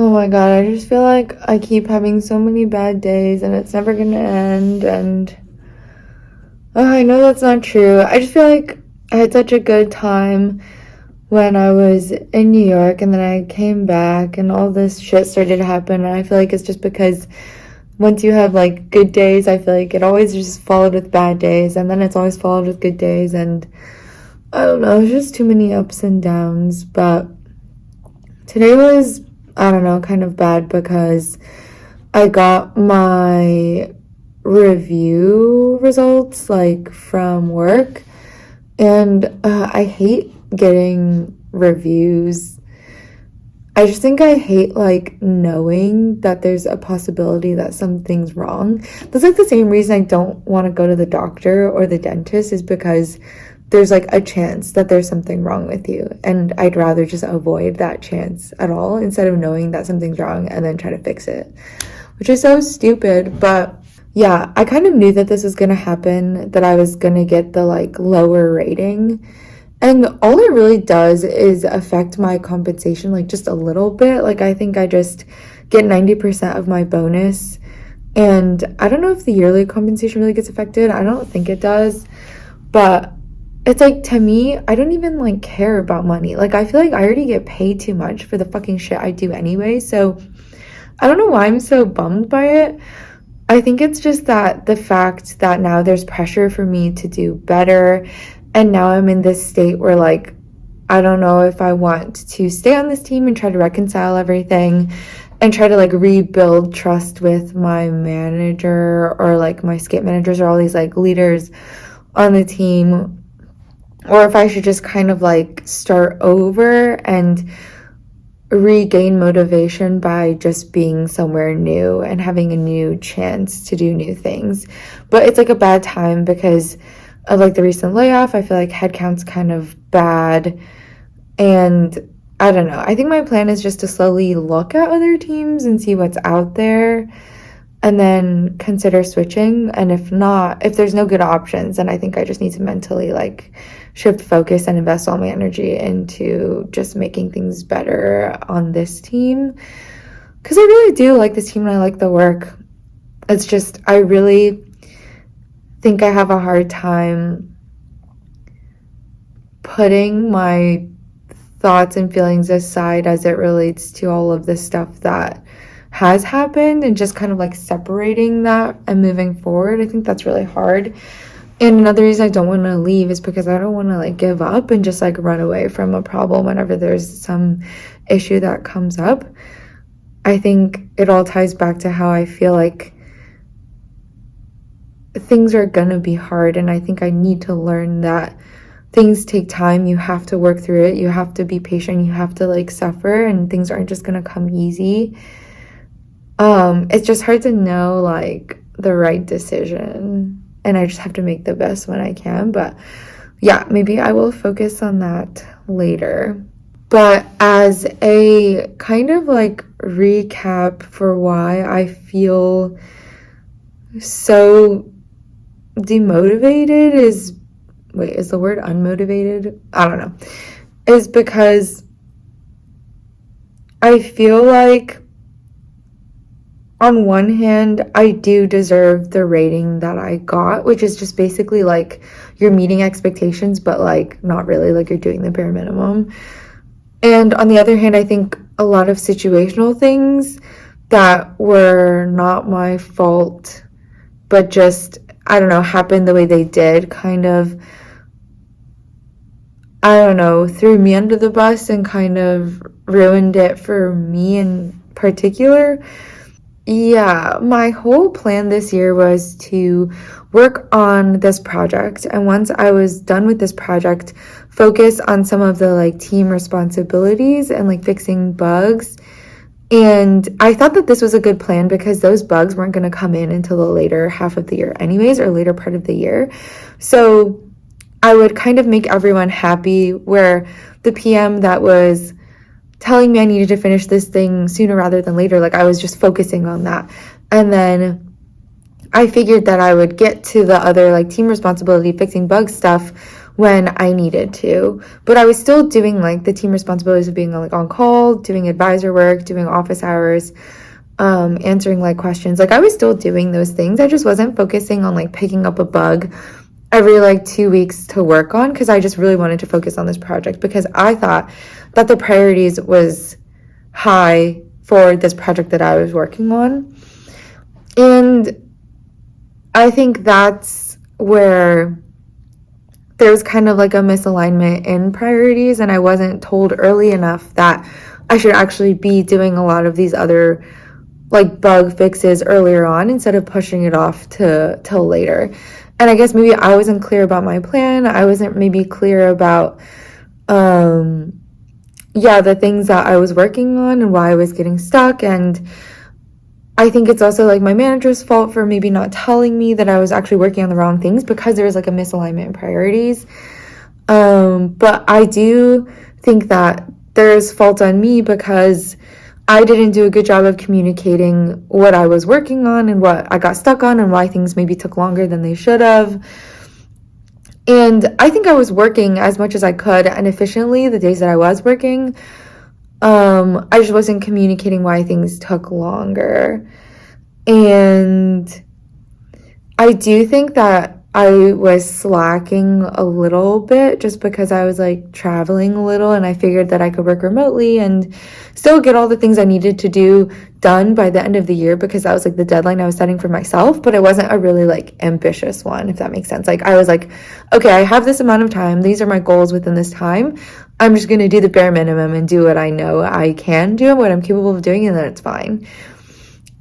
Oh my God, I just feel like I keep having so many bad days and it's never gonna end. And I know that's not true. I just feel like I had such a good time when I was in New York, and then I came back and all this shit started to happen. And I feel like it's just because once you have like good days, I feel like it always just followed with bad days, and then it's always followed with good days. And I don't know, it's just too many ups and downs. But today was, I don't know, kind of bad because I got my review results like from work, and I hate getting reviews. I just think I hate like knowing that there's a possibility that something's wrong. That's like the same reason I don't want to go to the doctor or the dentist, is because there's like a chance that there's something wrong with you, and I'd rather just avoid that chance at all instead of knowing that something's wrong and then try to fix it, which is so stupid. But yeah, I kind of knew that this was gonna happen, that I was gonna get the like lower rating, and all it really does is affect my compensation like just a little bit. Like I think I just get 90% of my bonus, and I don't know if the yearly compensation really gets affected. I don't think it does, but it's like, to me, I don't even like care about money. Like I feel like I already get paid too much for the fucking shit I do anyway. So I don't know why I'm so bummed by it. I think it's just that the fact that now there's pressure for me to do better, and now I'm in this state where like I don't know if I want to stay on this team and try to reconcile everything and try to like rebuild trust with my manager or like my skate managers or all these like leaders on the team, or if I should just kind of like start over and regain motivation by just being somewhere new and having a new chance to do new things. But it's like a bad time because of like the recent layoff. I feel like headcount's kind of bad, and I don't know. I think my plan is just to slowly look at other teams and see what's out there, and then consider switching. And if not, if there's no good options, then I think I just need to mentally like shift focus and invest all my energy into just making things better on this team, because I really do like this team and I like the work. It's just I really think I have a hard time putting my thoughts and feelings aside as it relates to all of this stuff that has happened, and just kind of like separating that and moving forward. I think that's really hard. And another reason I don't want to leave is because I don't want to like give up and just like run away from a problem whenever there's some issue that comes up. I think it all ties back to how I feel like things are gonna be hard, and I think I need to learn that things take time. You have to work through it. You have to be patient. You have to like suffer, and things aren't just gonna come easy. It's just hard to know like the right decision, and I just have to make the best when I can. But yeah, maybe I will focus on that later. But as a kind of like recap for why I feel so demotivated is the word unmotivated? I don't know. Is because I feel like on one hand, I do deserve the rating that I got, which is just basically like you're meeting expectations, but like not really, like you're doing the bare minimum. And on the other hand, I think a lot of situational things that were not my fault, but just, I don't know, happened the way they did, kind of, I don't know, threw me under the bus and kind of ruined it for me in particular. Yeah, my whole plan this year was to work on this project, and once I was done with this project, focus on some of the like team responsibilities and like fixing bugs. And I thought that this was a good plan because those bugs weren't going to come in until the later half of the year anyways, or later part of the year. So I would kind of make everyone happy, where the PM that was telling me I needed to finish this thing sooner rather than later, like I was just focusing on that. And then I figured that I would get to the other like team responsibility, fixing bug stuff, when I needed to. But I was still doing like the team responsibilities of being like on call, doing advisor work, doing office hours, answering like questions. Like I was still doing those things. I just wasn't focusing on like picking up a bug every like 2 weeks to work on, because I just really wanted to focus on this project because I thought that the priorities was high for this project that I was working on. And I think that's where there was kind of like a misalignment in priorities, and I wasn't told early enough that I should actually be doing a lot of these other like bug fixes earlier on instead of pushing it off to till later. And I guess maybe I wasn't clear about my plan. I wasn't maybe clear about the things that I was working on and why I was getting stuck. And I think it's also like my manager's fault for maybe not telling me that I was actually working on the wrong things, because there was like a misalignment in priorities. But I do think that there's fault on me because I didn't do a good job of communicating what I was working on and what I got stuck on and why things maybe took longer than they should have. And I think I was working as much as I could and efficiently the days that I was working. I just wasn't communicating why things took longer. And I do think that I was slacking a little bit just because I was like traveling a little, and I figured that I could work remotely and still get all the things I needed to do done by the end of the year, because that was like the deadline I was setting for myself. But it wasn't a really like ambitious one, if that makes sense. Like I was like, okay, I have this amount of time. These are my goals within this time. I'm just going to do the bare minimum and do what I know I can do and what I'm capable of doing, and then it's fine.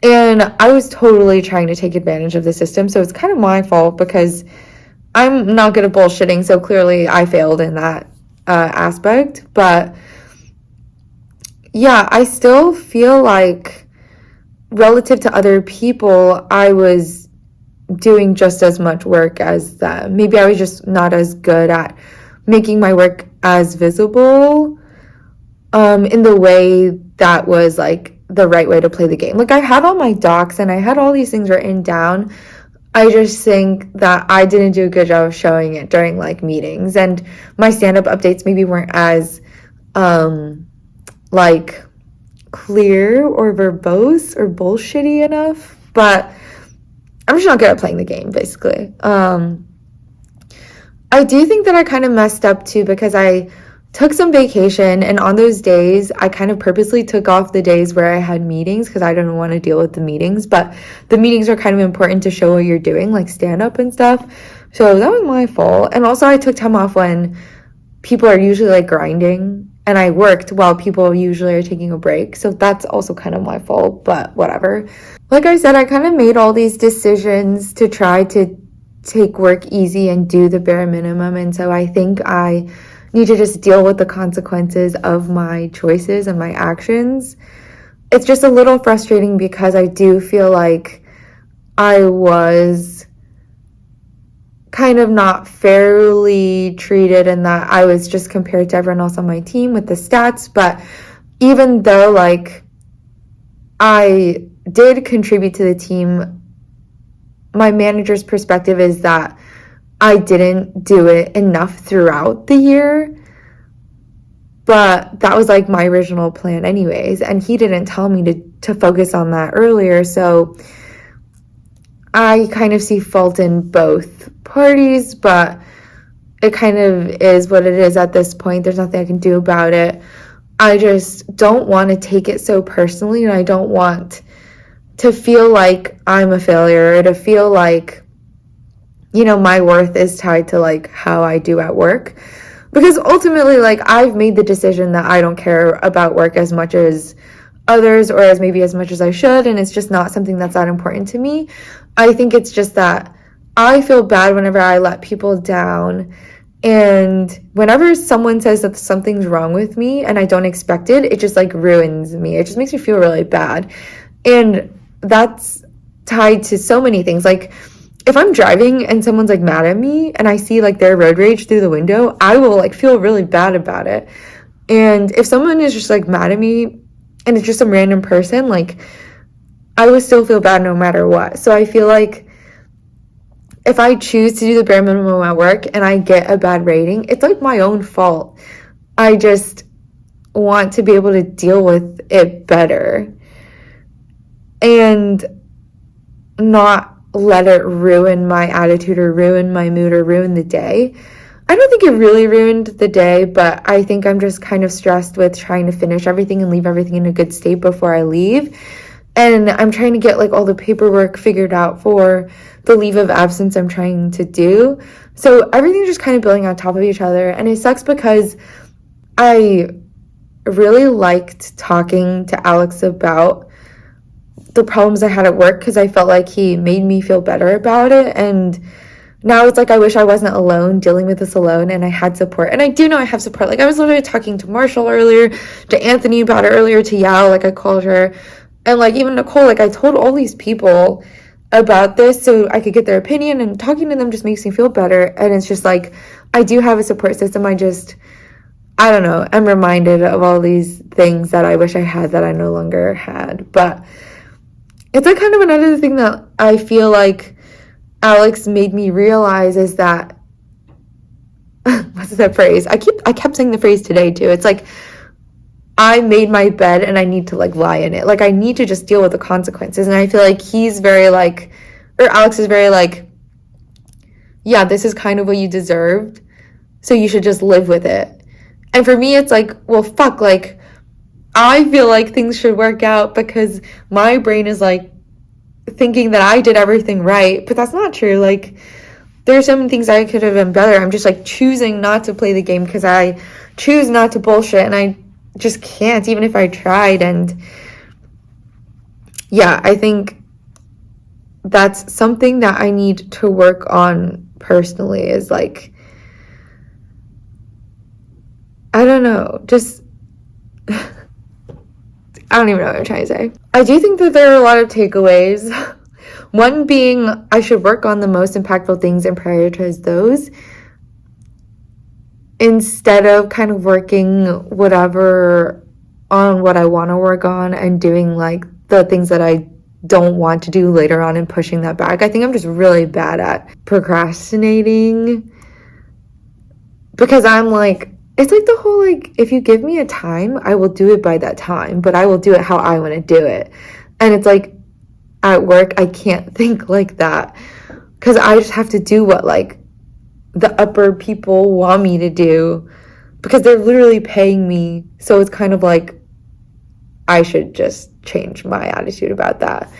And I was totally trying to take advantage of the system. So it's kind of my fault because I'm not good at bullshitting. So clearly I failed in that aspect. But yeah, I still feel like relative to other people, I was doing just as much work as them. Maybe I was just not as good at making my work as visible in the way that was like the right way to play the game. Like I had all my docs and I had all these things written down. I just think that I didn't do a good job of showing it during like meetings, and my stand-up updates maybe weren't as like clear or verbose or bullshitty enough. But I'm just not good at playing the game, basically. I do think that I kind of messed up too, because I took some vacation, and on those days I kind of purposely took off the days where I had meetings because I didn't want to deal with the meetings, but the meetings are kind of important to show what you're doing, like stand up and stuff. So that was my fault. And also I took time off when people are usually like grinding, and I worked while people usually are taking a break. So that's also kind of my fault, but whatever. Like I said, I kind of made all these decisions to try to take work easy and do the bare minimum, and so I think I need to just deal with the consequences of my choices and my actions. It's just a little frustrating because I do feel like I was kind of not fairly treated, and that I was just compared to everyone else on my team with the stats. But even though like I did contribute to the team, my manager's perspective is that I didn't do it enough throughout the year. But that was like my original plan anyways, and he didn't tell me to focus on that earlier. So I kind of see fault in both parties, but it kind of is what it is at this point. There's nothing I can do about it. I just don't want to take it so personally, and I don't want to feel like I'm a failure, or to feel like, you know, my worth is tied to like how I do at work. Because ultimately, like, I've made the decision that I don't care about work as much as others, or as maybe as much as I should, and it's just not something that's that important to me. I think it's just that I feel bad whenever I let people down, and whenever someone says that something's wrong with me and I don't expect it, it just like ruins me. It just makes me feel really bad. And that's tied to so many things. Like, if I'm driving and someone's like mad at me and I see like their road rage through the window, I will like feel really bad about it. And if someone is just like mad at me and it's just some random person, like, I would still feel bad no matter what. So I feel like if I choose to do the bare minimum at work and I get a bad rating, it's like my own fault. I just want to be able to deal with it better and not let it ruin my attitude or ruin my mood or ruin the day. I don't think it really ruined the day, but I think I'm just kind of stressed with trying to finish everything and leave everything in a good state before I leave. And I'm trying to get like all the paperwork figured out for the leave of absence I'm trying to do. So everything's just kind of building on top of each other. And it sucks because I really liked talking to Alex about the problems I had at work because I felt like he made me feel better about it. And now it's like I wish I wasn't alone, dealing with this alone, and I had support. And I do know I have support. Like I was literally talking to Marshall earlier, to Anthony about it earlier, to Yao, like I called her. And like even Nicole, like I told all these people about this so I could get their opinion, and talking to them just makes me feel better. And it's just like I do have a support system. I don't know, I'm reminded of all these things that I wish I had that I no longer had. But it's like kind of another thing that I feel like Alex made me realize is that what's that phrase? I kept saying the phrase today too. It's like I made my bed and I need to like lie in it. Like I need to just deal with the consequences. And I feel like he's very like, or Alex is very like, yeah, this is kind of what you deserved, so you should just live with it. And for me, it's like, well, fuck, like I feel like things should work out because my brain is like thinking that I did everything right, but that's not true. Like there are so many things I could have done better. I'm just like choosing not to play the game because I choose not to bullshit, and I just can't, even if I tried. And yeah, I think that's something that I need to work on personally, is like, I don't know, just I don't even know what I'm trying to say. I do think that there are a lot of takeaways. One being I should work on the most impactful things and prioritize those instead of kind of working whatever on what I want to work on and doing like the things that I don't want to do later on and pushing that back. I think I'm just really bad at procrastinating because I'm like, it's like the whole like, if you give me a time, I will do it by that time, but I will do it how I want to do it. And it's like at work, I can't think like that because I just have to do what like the upper people want me to do because they're literally paying me. So it's kind of like I should just change my attitude about that.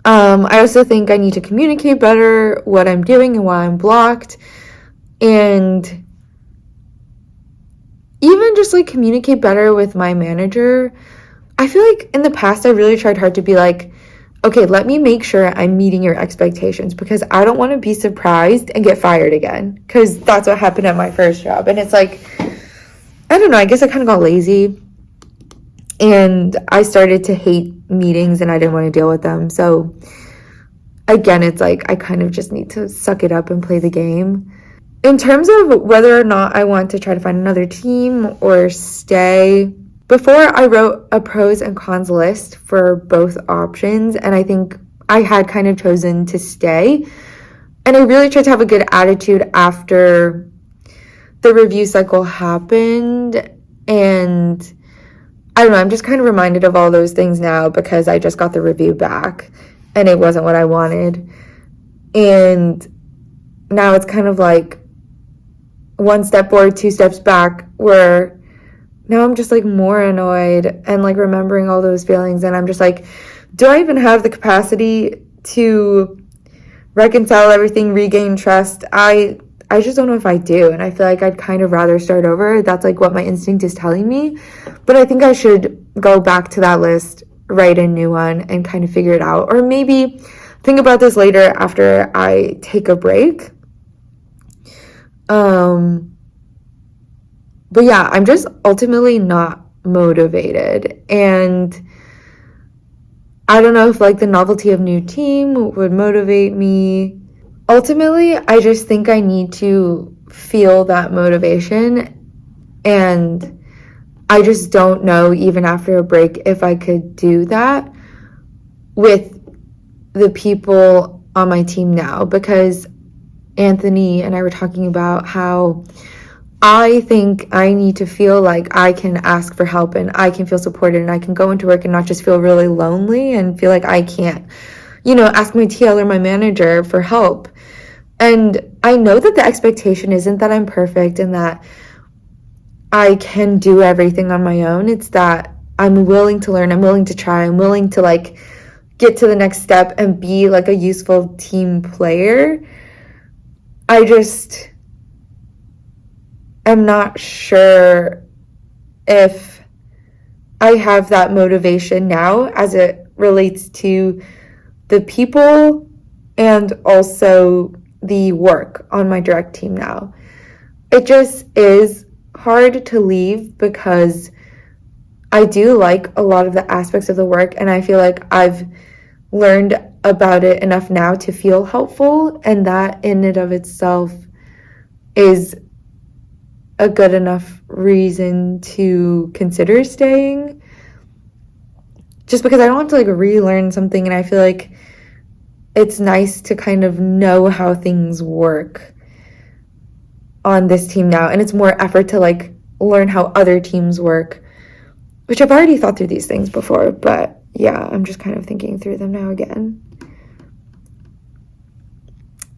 I also think I need to communicate better what I'm doing and why I'm blocked, and even just like communicate better with my manager. I feel like in the past I really tried hard to be like, okay, let me make sure I'm meeting your expectations because I don't want to be surprised and get fired again, because that's what happened at my first job. And it's like, I don't know, I guess I kind of got lazy and I started to hate meetings and I didn't want to deal with them. So again, it's like I kind of just need to suck it up and play the game. In terms of whether or not I want to try to find another team or stay, before I wrote a pros and cons list for both options, and I think I had kind of chosen to stay. And I really tried to have a good attitude after the review cycle happened. And I don't know, I'm just kind of reminded of all those things now because I just got the review back and it wasn't what I wanted. And now it's kind of like one step forward, two steps back, where now I'm just like more annoyed and like remembering all those feelings. And I'm just like, do I even have the capacity to reconcile everything, regain trust? I just don't know if I do. And I feel like I'd kind of rather start over. That's like what my instinct is telling me. But I think I should go back to that list, write a new one, and kind of figure it out. Or maybe think about this later after I take a break. But yeah, I'm just ultimately not motivated. And I don't know if like the novelty of new team would motivate me. Ultimately, I just think I need to feel that motivation. And I just don't know, even after a break, if I could do that with the people on my team now, because Anthony and I were talking about how I think I need to feel like I can ask for help and I can feel supported and I can go into work and not just feel really lonely and feel like I can't, ask my TL or my manager for help. And I know that the expectation isn't that I'm perfect and that I can do everything on my own. It's that I'm willing to learn, I'm willing to try, I'm willing to like get to the next step and be like a useful team player. I just am not sure if I have that motivation now as it relates to the people and also the work on my direct team now. It just is hard to leave because I do like a lot of the aspects of the work, and I feel like I've learned about it enough now to feel helpful, and that in and of itself is a good enough reason to consider staying. Just because I don't have to like relearn something, and I feel like it's nice to kind of know how things work on this team now, and it's more effort to like learn how other teams work, which I've already thought through these things before, but yeah, I'm just kind of thinking through them now again.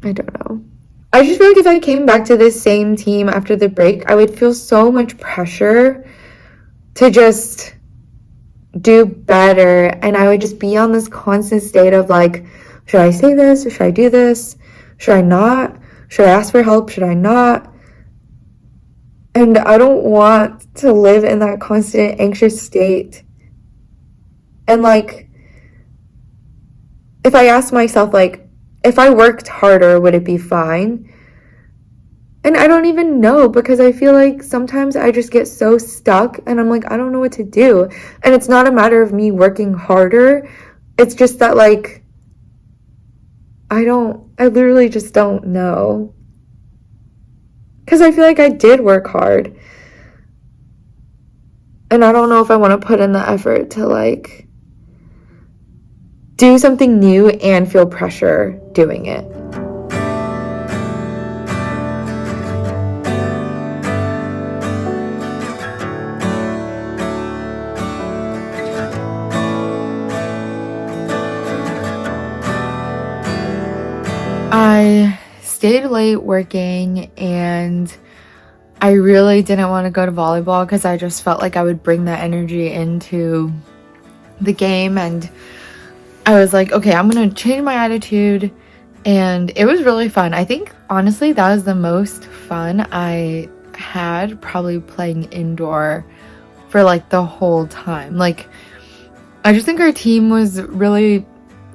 I don't know. I just feel like if I came back to this same team after the break, I would feel so much pressure to just do better, and I would just be on this constant state of like, should I say this or should I do this? Should I not? Should I ask for help? Should I not? And I don't want to live in that constant anxious state. And like, if I ask myself, like, if I worked harder, would it be fine? And I don't even know, because I feel like sometimes I just get so stuck and I'm like, I don't know what to do. And it's not a matter of me working harder. It's just that like, I literally just don't know. Because I feel like I did work hard. And I don't know if I want to put in the effort to like do something new and feel pressure doing it. I stayed late working, and I really didn't want to go to volleyball because I just felt like I would bring that energy into the game, and I was like, okay, I'm gonna change my attitude. And it was really fun. I think honestly that was the most fun I had probably playing indoor for like the whole time. Like, I just think our team was really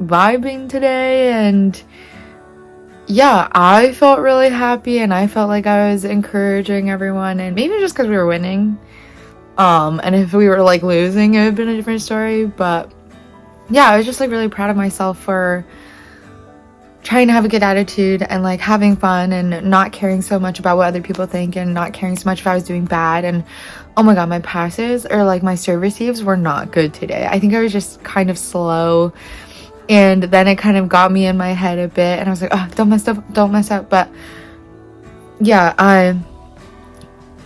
vibing today, and yeah, I felt really happy, and I felt like I was encouraging everyone, and maybe just because we were winning. And if we were like losing, it would have been a different story. But yeah, I was just like really proud of myself for trying to have a good attitude and like having fun and not caring so much about what other people think, and not caring so much if I was doing bad. And oh my god, my passes or like my serve receives were not good today. I think I was just kind of slow. And then it kind of got me in my head a bit, and I was like, oh, don't mess up. But yeah, I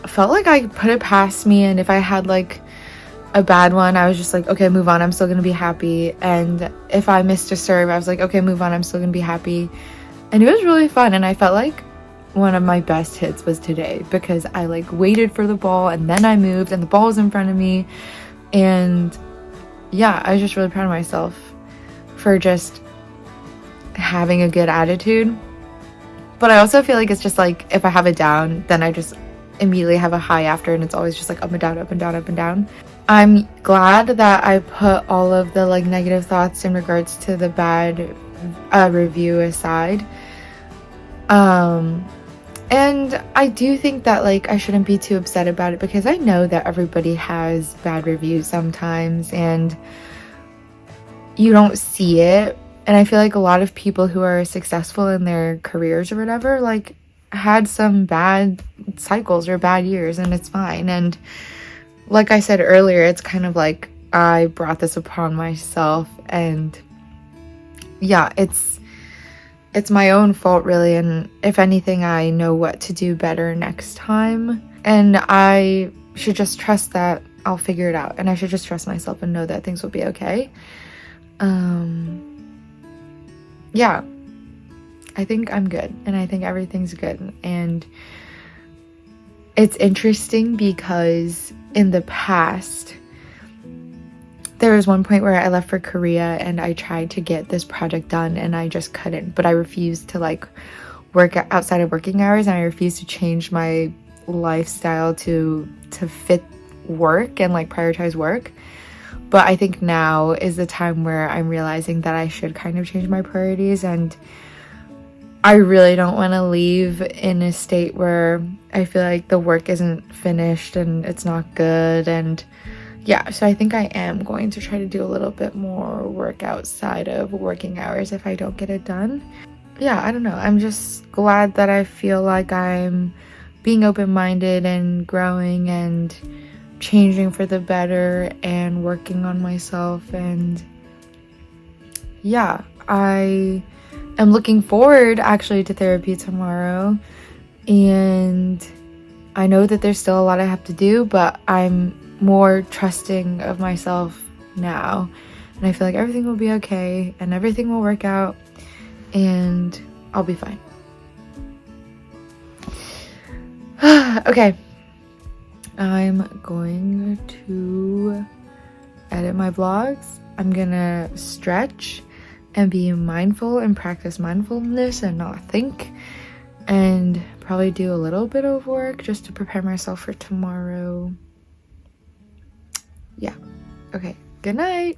felt like I put it past me, and if I had like a bad one, I was just like, okay, move on, I'm still gonna be happy. And if I missed a serve, I was like, okay, move on, I'm still gonna be happy. And it was really fun, and I felt like one of my best hits was today, because I like waited for the ball, and then I moved, and the ball was in front of me. And yeah, I was just really proud of myself for just having a good attitude. But I also feel like it's just like, if I have a down, then I just immediately have a high after, and it's always just like up and down, up and down, up and down. I'm glad that I put all of the like negative thoughts in regards to the bad review aside. And I do think that like I shouldn't be too upset about it, because I know that everybody has bad reviews sometimes, and you don't see it. And I feel like a lot of people who are successful in their careers or whatever, like, had some bad cycles or bad years, and it's fine. And like I said earlier, it's kind of like I brought this upon myself, and yeah, it's it's my own fault really, and if anything, I know what to do better next time, and I should just trust that I'll figure it out, and I should just trust myself and know that things will be okay. Yeah, I think I'm good, and I think everything's good. And it's interesting because in the past, there was one point where I left for Korea and I tried to get this project done and I just couldn't, but I refused to like work outside of working hours, and I refused to change my lifestyle to fit work and like prioritize work. But I think now is the time where I'm realizing that I should kind of change my priorities, and I really don't want to leave in a state where I feel like the work isn't finished and it's not good. And yeah, so I think I am going to try to do a little bit more work outside of working hours if I don't get it done. Yeah, I don't know. I'm just glad that I feel like I'm being open-minded and growing and changing for the better and working on myself. And yeah, I am looking forward actually to therapy tomorrow, and I know that there's still a lot I have to do, but I'm more trusting of myself now, and I feel like everything will be okay and everything will work out and I'll be fine. Okay, I'm going to edit my vlogs. I'm gonna stretch and be mindful and practice mindfulness and not think, and probably do a little bit of work just to prepare myself for tomorrow. Yeah. Okay. Good night.